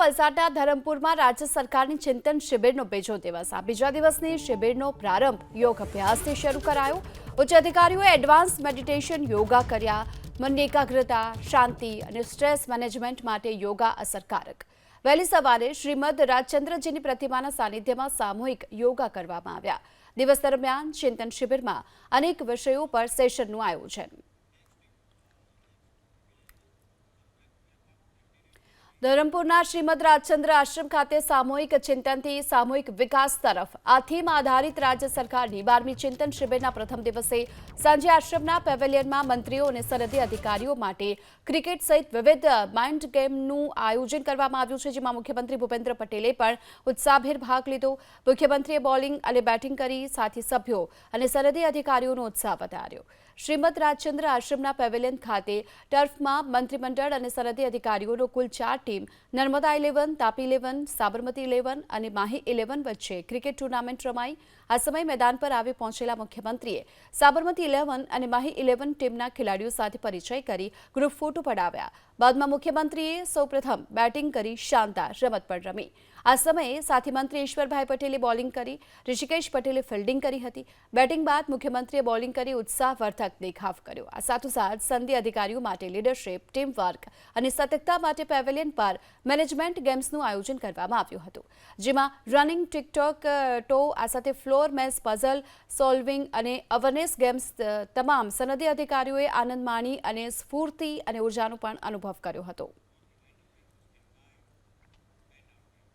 વલસાડના ધરમપુરમાં રાજ્ય સરકારની ચિંતન શિબિરનો બીજો દિવસ બીજા દિવસની શિબિરનો પ્રારંભ યોગ અભ્યાસથી શરૂ કરાયો। ઉચ્ચ અધિકારીઓએ એડવાન્સ મેડિટેશન યોગા કર્યા। મનની એકાગ્રતા, શાંતિ અને સ્ટ્રેસ મેનેજમેન્ટ માટે યોગા અસરકારક। વહેલી સવારે શ્રીમદ રાજચંદ્રજીની પ્રતિમાના સાનિધ્યમાં સામૂહિક યોગા કરવામાં આવ્યા। દિવસ દરમિયાન ચિંતન શિબિરમાં અનેક વિષયો પર સેશનનું આયોજન। ધરમપુરના શ્રીમદ રાજચંદ્ર આશ્રમ ખાતે સામૂહિક ચિંતનથી સામૂહિક વિકાસ તરફ આ થીમ આધારિત રાજ્ય સરકારની 12મી ચિંતન શિબિરના પ્રથમ દિવસે સાંજે આશ્રમના પેવેલિયનમાં મંત્રીઓ અને સરહદી અધિકારીઓ માટે ક્રિકેટ સહિત વિવિધ માઇન્ડ ગેમનું આયોજન કરવામાં આવ્યું છે, જેમાં મુખ્યમંત્રી ભૂપેન્દ્ર પટેલે પણ ઉત્સાહભેર ભાગ લીધો। મુખ્યમંત્રીએ બોલિંગ અને બેટિંગ કરી સાથી સભ્યો અને સરહદી અધિકારીઓનો ઉત્સાહ વધાર્યો। શ્રીમદ રાજચંદ્ર આશ્રમના પેવેલિયન ખાતે ટર્ફમાં મંત્રીમંડળ અને સરહદી અધિકારીઓનો કુલ 4 ટીમ નર્મદા 11, તાપી 11, સાબરમતી 11 અને માહી 11 વચ્ચે ક્રિકેટ ટુર્નામેન્ટ રમાઈ। આ સમયે મેદાન પર આવી પહોંચેલા મુખ્યમંત્રીએ સાબરમતી 11 અને માહી 11 ટીમના ખેલાડીઓ સાથે પરિચય કરી ગ્રુપ ફોટો પડાવ્યા। બાદમાં મુખ્યમંત્રીએ સૌપ્રથમ બેટિંગ કરી શાનદાર રમત પણ રમી। આ સમયે સાથી મંત્રી ઈશ્વરભાઈ પટેલે બોલિંગ કરી, ઋષિકેશ પટેલે ફિલ્ડિંગ કરી હતી। બેટિંગ બાદ મુખ્યમંત્રીએ બોલિંગ કરી ઉત્સાહવર્ધક દેખાવ કર્યો। આ સાથોસાથ સંધિ અધિકારીઓ માટે લીડરશીપ, ટીમ વર્ક અને સતર્કતા માટે પેવેલિયન પર મેનેજમેન્ટ ગેમ્સનું આયોજન કરવામાં આવ્યું હતું, જેમાં રનિંગ, ટિકટોક ટો, આ સાથે ફ્લોર મેઝ, પઝલ સોલ્વિંગ અને અવેરનેસ ગેમ્સ તમામ સનદી અધિકારીઓએ આનંદ માણી અને સ્ફૂર્તિ અને ઉર્જાનો પણ અનુભવ કર્યો હતો।